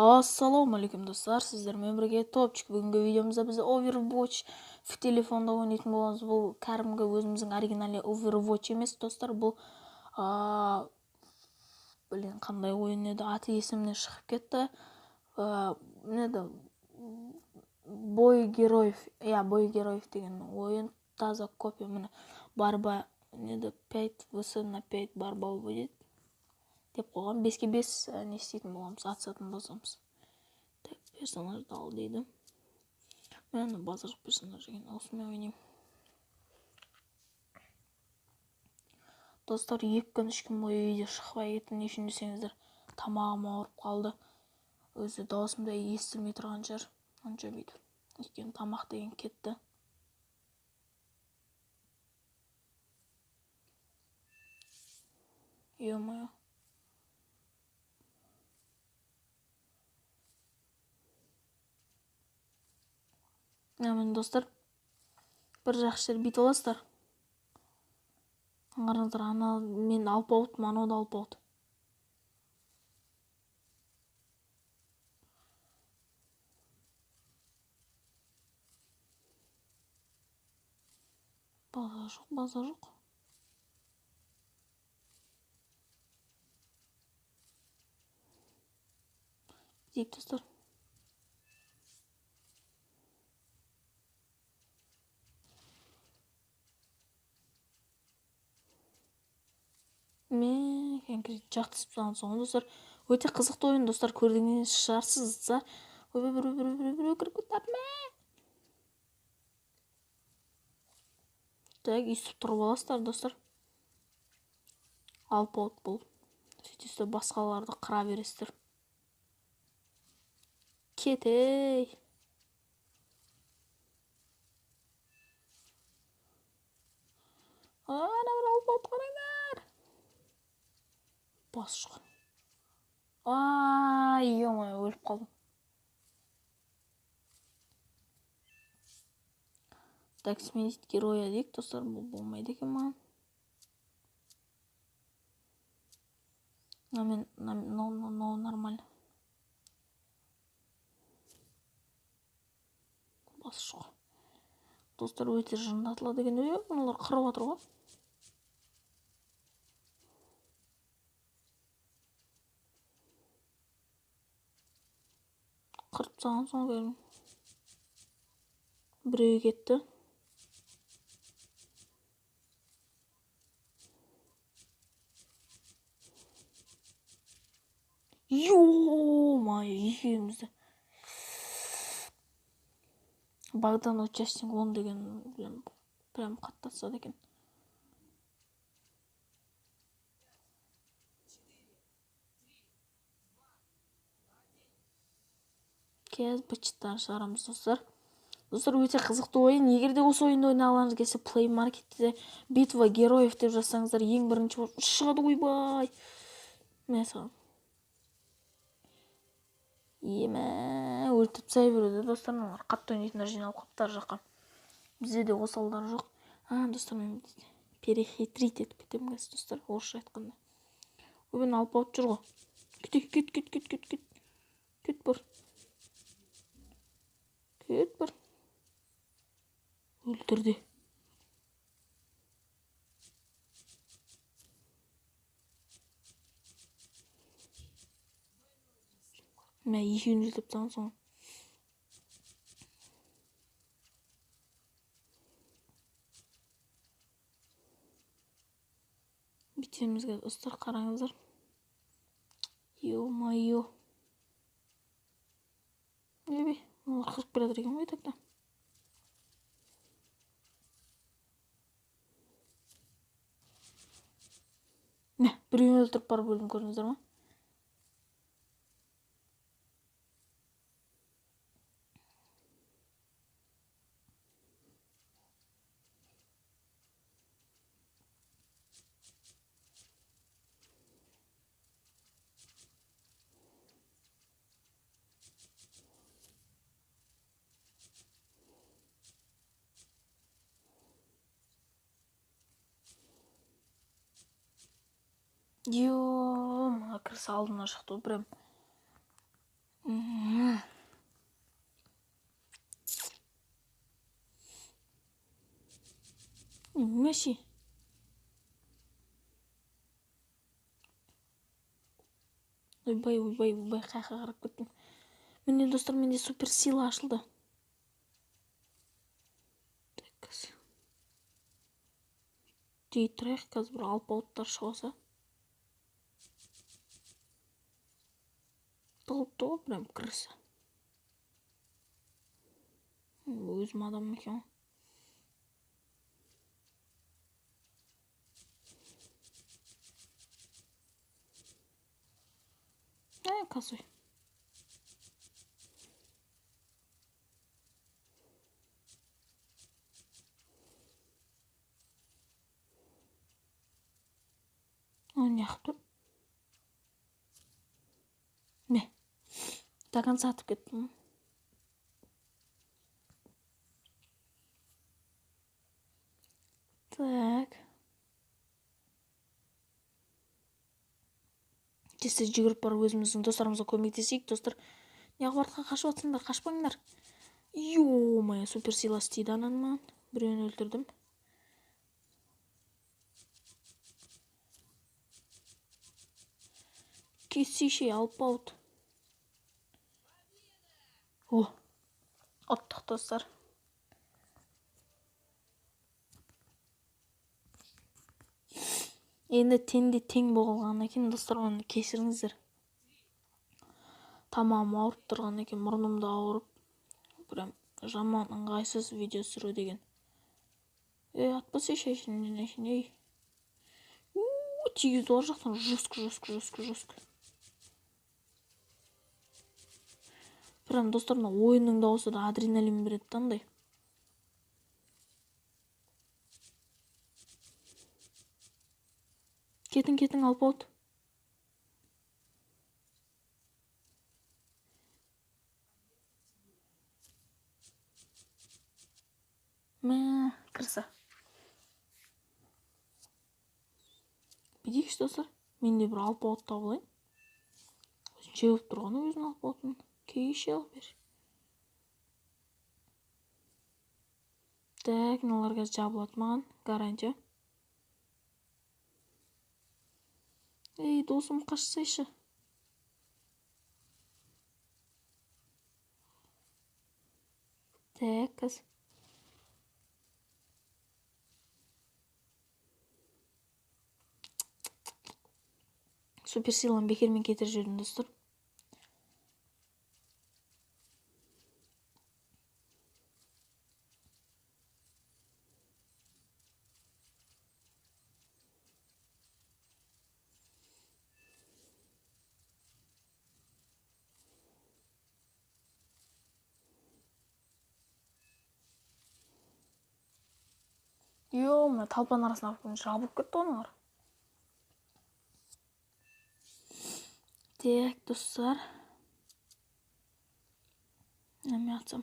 Ассаламу алейкум достар, сіздермен бірге топчик. Бүгінгі видеомызда біз Overwatch в телефонда ойнайтын боламыз. Бұл кәдімгі өзіміздің оригинальный Overwatch емес достар. Бұл қандай ойын еді, аты есімнен шығып кетті. Бой героев деген ойын, таза копия. Міне барба 5 vs на 5 барба будет деп қойған. 5-5 не істейтін боламыз, атысатын болсамыз. Так, персонажды ал дейді. Мен базар персонаж екен, осымен ойнайым. Достар, 2 күн 3 күн бойы видео шықпай кетті. Не үшін десеңіздер, тамағым ауырып қалды. Өзі даусымда естілмей тұрған шығар. Онша бүйтіп. Өйткені тамақ деген кетті. Ё-моё. Мен достар, бір жақсы жер бүйтіп аласыздар. Қараңыздар, ана мен алып ауыт, анау да алып ауыт. База жоқ. Дейік достар. Мен жақтысып тұрған соң достар, өте қызықты ойын достар, көрдіңіз шығарсыз. Біреу кіріп кетті ме? Так, үйсіп тұрып аласыздар достар. Алып ауыт бұл. Сөйтесіздер, басқаларды қыра бересіздер. Кетей. Ана бір алып ауыт қараңдар. Бас шығын. Ё-моё, өліп қалдым. Так, сменить героя дейік достар, бұл болмайды екен маған. Нормально. Бас шығын. Достар, өте жындатылады екен. Бұналар қырып атыр ғой. Қырып тастаған соң көрдім. Біреу кетті. Ё-моё, екеумізді. Багдан участник 10 деген прям қатты атсады екен. Кез бычыттарын шығарамыз достар. Достар, өте қызықты ойын. Егер де осы ойынды ойнағыларыңыз келсе, Play Market'те битва героев деп жазсаңыздар, ең бірінші болып шығады. Ойбай. Mesela. Еме, өлтіп сай береді достар. Қатты ойнайтындар жиналып қаптар жаққа. Бізде де осалдар жоқ. Достар, мен перехитрить етіп кетемін қазір достар, орысша айтқанда. Өбен алып ауыт жүр ғой. Кет бір. Өлтірді. Мен екеуін жетіп таған соң. Бітемізге достар, қараңыздар. Ё-моё. Ебе, олар қырып келатыр екен ғой тақта. Біреуін өлтіріп барып өлдім, көрдіңіздер ма? Ё-моё, кіріс алдына шықты прям. Емеші. Ойбай, қайқа қарап кеттім. Міне достар, менде супер сила ашылды. Дей тұрайық, қазір бір алпауыттар шығаса. Толыпты ғой, прям крыса. Өзім адам екен. Косой. Он не ақтыр. Не. Таган сатып кеттім. Так. Тесте жүгіріп барып өзіміздің достарымызға көмектесейік. Достар, неғып артқа қашып атсыңдар, қашпаңдар. Ё-моё, супер сила істейді ананың маған. Біреуін өлтірдім. Кесейше алпауыт. О, оттық достар. Енді теңде тең болған екен, достар, оны кешіріңіздер. Тамам ауырып тұрған екен, мұрнымда ауырып. Прям жаман ыңғайсыз видео сүру деген. Атпасы шешінен ешін, ей. $200 жақтан жөскі. Прям достарына ойынның дауысы да адреналин береді таңдай. Кетің алпауыт. Мә, кірса. Бедейші достар, менде бір алпауыт табылайын. Жеуіп тұрғаны өзін алпауытын. Кейші алып бер. Так, мыналарға жабылады маған, гарантия. Ей, досым, қашсайшы. Так, қыз. Супер силаны бекермен кетір жүрдім, достар. Мына талпан арасына жабылып кетті оныңар. Так, достар. Неме атсам.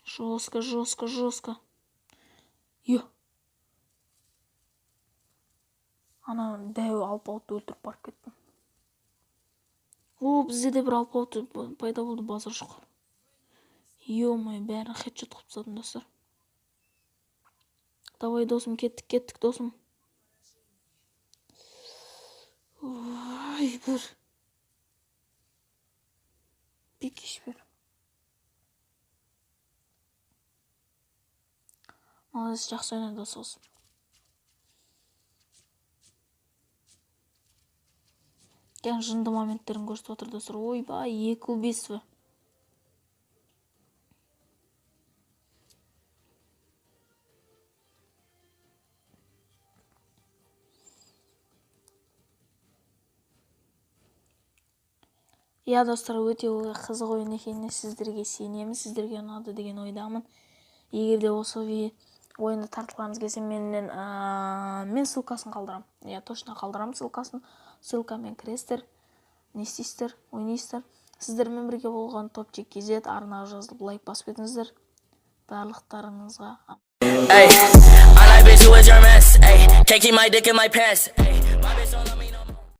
Жестко. Ё. Ана дәу алпауытты өлтіріп барып кеттім. О, бізде де бір алпауыт пайда болды, базар жоқ. Ё-моё, бәрін хедшот қылып тастадым, достар. Давай, досым, кеттік, досым. Ой, бір. Бекеш бер. Молодец, жақсы ойнады, досыңыз. Кен жынды моменттерін көрсетіп отыр, достар. Ойбай, 2 убийство. Я, достар, өте қызық ойын екеніне сіздерге сенемін, сіздерге ұнады деген ойдамын. Егер де осы ойынды тартылғаныңыз келсе, мен ссылкасын қалдырам. Я точно қалдырам ссылкасын. Ссылкамен кіресіздер, не істейсіздер, ойнайсыздар. Сіздермен бірге болған Topчик KZ арнаға жазылып лайк басып кетіңіздер. Барлықтарыңызға. I like bitch who is your mess. Can't keep my dick in my pants.